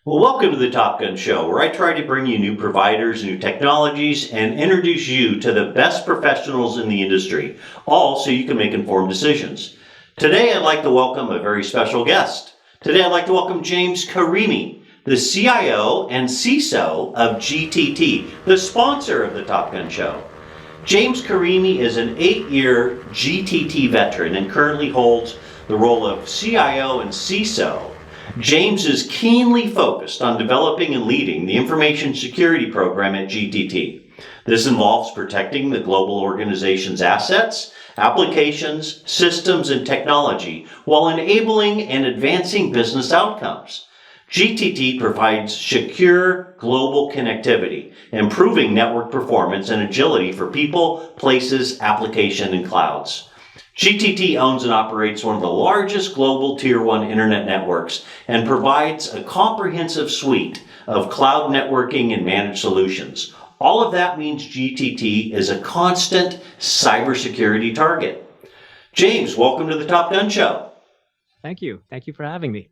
Well, welcome to the Top Gun Show, where I try to bring you new providers, new technologies, and introduce you to the best professionals in the industry, all so you can make informed decisions. Today, I'd like to welcome a very special guest. Today, I'd like to welcome James Karimi, the CIO and CISO of GTT, the sponsor of the Top Gun Show. James Karimi is an 8-year GTT veteran and currently holds the role of CIO and CISO. James is keenly focused on developing and leading the information security program at GTT. This involves protecting the global organization's assets, applications, systems, and technology while enabling and advancing business outcomes. GTT provides secure global connectivity, improving network performance and agility for people, places, application, and clouds. GTT owns and operates one of the largest global Tier 1 internet networks and provides a comprehensive suite of cloud networking and managed solutions. All of that means GTT is a constant cybersecurity target. James, welcome to the Top Gun Show. Thank you. Thank you for having me.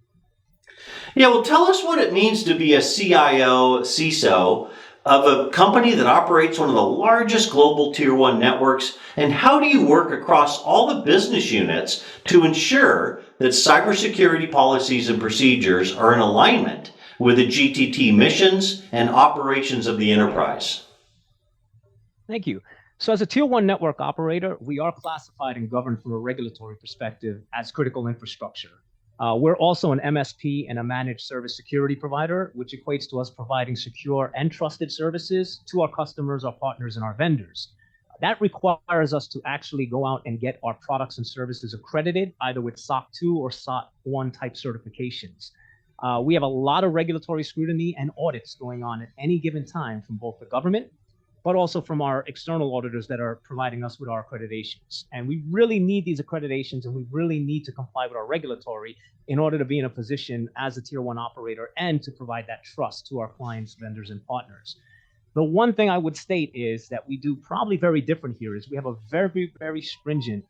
Yeah, well, tell us what it means to be a CIO, CISO of a company that operates one of the largest global Tier 1 networks, and how do you work across all the business units to ensure that cybersecurity policies and procedures are in alignment with the GTT missions and operations of the enterprise? Thank you. So as a Tier 1 network operator, we are classified and governed from a regulatory perspective as critical infrastructure. We're also an MSP and a managed service security provider, which equates to us providing secure and trusted services to our customers, our partners, and our vendors. That requires us to actually go out and get our products and services accredited, either with SOC 2 or SOC 1 type certifications. We have a lot of regulatory scrutiny and audits going on at any given time from both the government, but also from our external auditors that are providing us with our accreditations. And we really need these accreditations, and we really need to comply with our regulatory in order to be in a position as a Tier 1 operator and to provide that trust to our clients, vendors, and partners. The one thing I would state is that we do probably very different here is we have a very, very stringent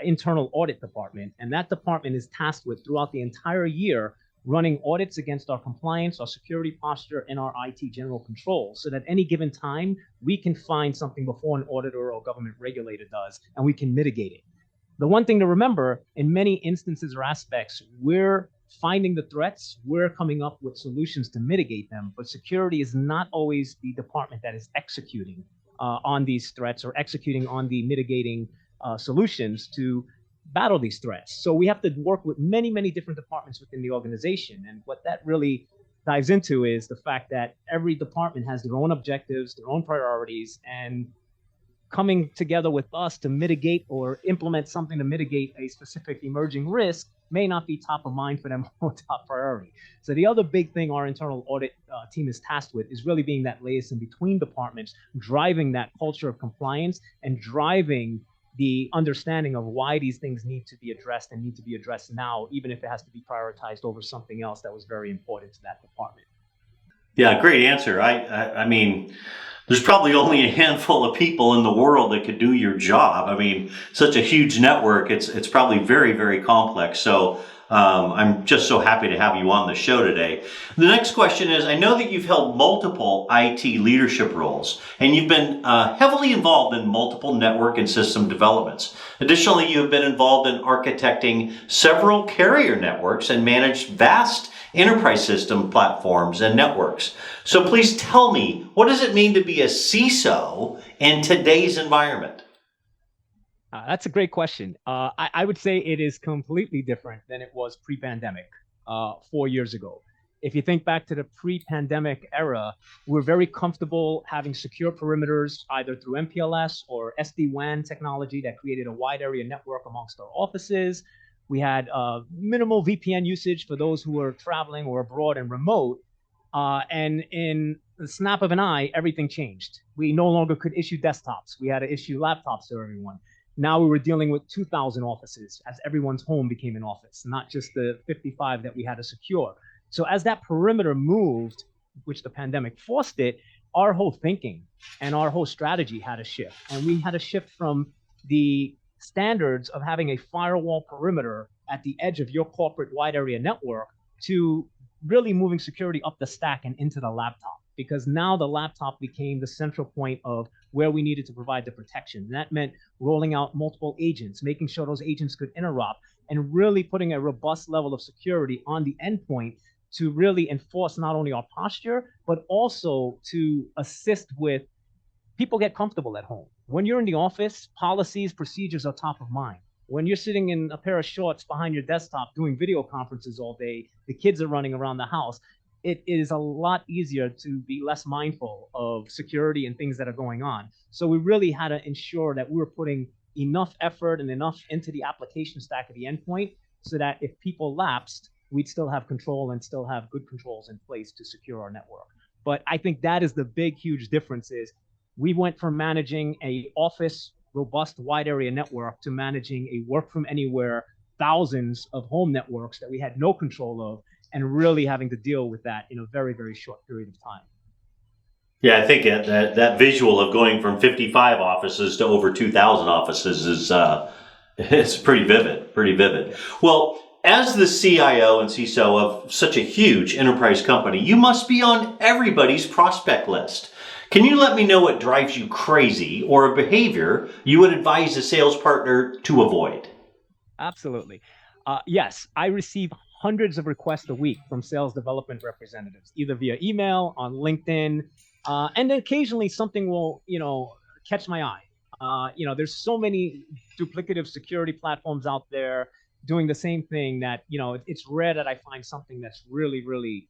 internal audit department, and that department is tasked with throughout the entire year running audits against our compliance, our security posture, and our IT general controls, so that any given time, we can find something before an auditor or government regulator does, and we can mitigate it. The one thing to remember, in many instances or aspects, we're finding the threats, we're coming up with solutions to mitigate them, but security is not always the department that is executing on these threats or executing on the mitigating solutions to battle these threats. So we have to work with many, many different departments within the organization. And what that really dives into is the fact that every department has their own objectives, their own priorities, and coming together with us to mitigate or implement something to mitigate a specific emerging risk may not be top of mind for them or top priority. So the other big thing our internal audit team is tasked with is really being that liaison between departments, driving that culture of compliance and driving the understanding of why these things need to be addressed and need to be addressed now, even if it has to be prioritized over something else that was very important to that department. Yeah, great answer. I mean, there's probably only a handful of people in the world that could do your job. I mean, such a huge network, it's probably very, very complex. So I'm just so happy to have you on the show today. The next question is, I know that you've held multiple IT leadership roles, and you've been heavily involved in multiple network and system developments. Additionally, you have been involved in architecting several carrier networks and managed vast enterprise system platforms and networks. So please tell me, what does it mean to be a CISO in today's environment? That's a great question. I would say it is completely different than it was pre-pandemic 4 years ago. If you think back to the pre-pandemic era, we're very comfortable having secure perimeters either through MPLS or SD-WAN technology that created a wide area network amongst our offices. We had minimal VPN usage for those who were traveling or abroad and remote. And in the snap of an eye, everything changed. We no longer could issue desktops. We had to issue laptops to everyone. Now we were dealing with 2,000 offices as everyone's home became an office, not just the 55 that we had to secure. So as that perimeter moved, which the pandemic forced it, our whole thinking and our whole strategy had to shift. And we had to shift from the standards of having a firewall perimeter at the edge of your corporate wide area network to really moving security up the stack and into the laptop, because now the laptop became the central point of where we needed to provide the protection. And that meant rolling out multiple agents, making sure those agents could interop, and really putting a robust level of security on the endpoint to really enforce not only our posture, but also to assist with people get comfortable at home. When you're in the office, policies, procedures are top of mind. When you're sitting in a pair of shorts behind your desktop doing video conferences all day, the kids are running around the house, it is a lot easier to be less mindful of security and things that are going on. So we really had to ensure that we were putting enough effort and enough into the application stack of the endpoint so that if people lapsed, we'd still have control and still have good controls in place to secure our network. But I think that is the big, huge difference is we went from managing a office, robust, wide area network to managing a work from anywhere, thousands of home networks that we had no control of, and really having to deal with that in a very, very short period of time. Yeah, I think that visual of going from 55 offices to over 2,000 offices is it's pretty vivid, pretty vivid. Well, as the CIO and CISO of such a huge enterprise company, you must be on everybody's prospect list. Can you let me know what drives you crazy or a behavior you would advise a sales partner to avoid? Absolutely. Yes, I receive hundreds of requests a week from sales development representatives, either via email, on LinkedIn, and then occasionally something will, catch my eye. There's so many duplicative security platforms out there doing the same thing that, it's rare that I find something that's really, really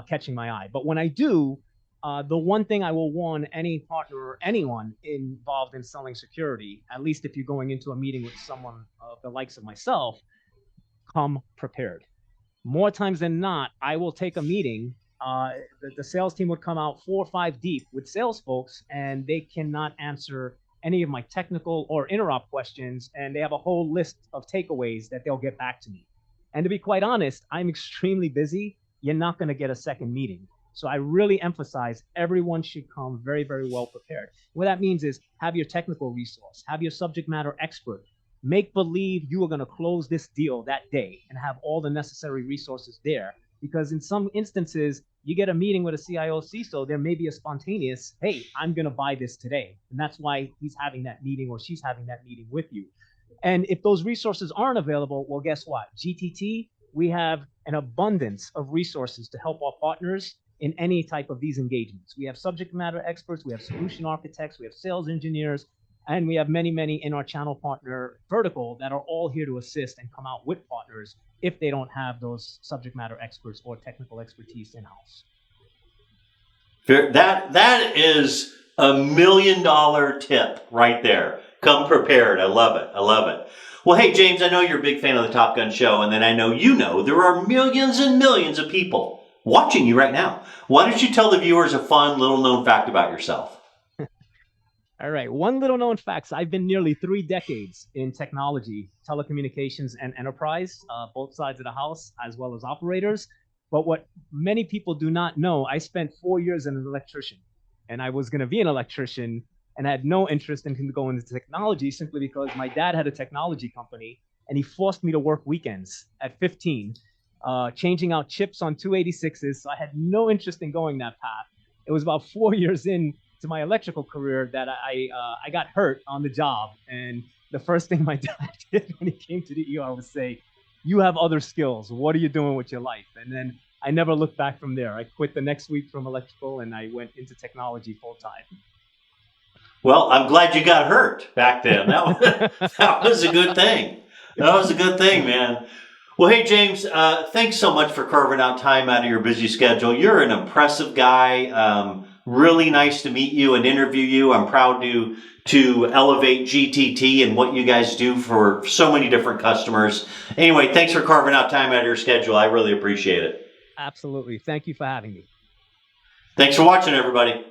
catching my eye. But when I do, the one thing I will warn any partner or anyone involved in selling security, at least if you're going into a meeting with someone of the likes of myself, come prepared. More times than not, I will take a meeting. The sales team would come out 4 or 5 deep with sales folks, and they cannot answer any of my technical or interop questions, and they have a whole list of takeaways that they'll get back to me. And to be quite honest, I'm extremely busy. You're not going to get a second meeting. So I really emphasize everyone should come very, very well prepared. What that means is have your technical resource, have your subject matter expert, make believe you are going to close this deal that day and have all the necessary resources there. Because in some instances, you get a meeting with a CIO CISO, there may be a spontaneous, hey, I'm going to buy this today. And that's why he's having that meeting or she's having that meeting with you. And if those resources aren't available, well, guess what? GTT, we have an abundance of resources to help our partners in any type of these engagements. We have subject matter experts, we have solution architects, we have sales engineers, and we have many, many in our channel partner vertical that are all here to assist and come out with partners if they don't have those subject matter experts or technical expertise in-house. That is $1 million tip right there. Come prepared. I love it. I love it. Well, hey, James, I know you're a big fan of the Top Gun show, and then I know there are millions and millions of people watching you right now. Why don't you tell the viewers a fun little known fact about yourself? All right. One little known fact. So I've been nearly 3 decades in technology, telecommunications, and enterprise, both sides of the house, as well as operators. But what many people do not know, I spent 4 years as an electrician, and I was going to be an electrician and I had no interest in going into technology simply because my dad had a technology company and he forced me to work weekends at 15. Changing out chips on 286s. So I had no interest in going that path. It was about 4 years into my electrical career that I got hurt on the job. And the first thing my dad did when he came to the ER was say, you have other skills. What are you doing with your life? And then I never looked back from there. I quit the next week from electrical and I went into technology full time. Well, I'm glad you got hurt back then. That was a good thing. That was a good thing, man. Well, hey, James, thanks so much for carving out time out of your busy schedule. You're an impressive guy. Really nice to meet you and interview you. I'm proud to elevate GTT and what you guys do for so many different customers. Anyway, thanks for carving out time out of your schedule. I really appreciate it. Absolutely. Thank you for having me. Thanks for watching, everybody.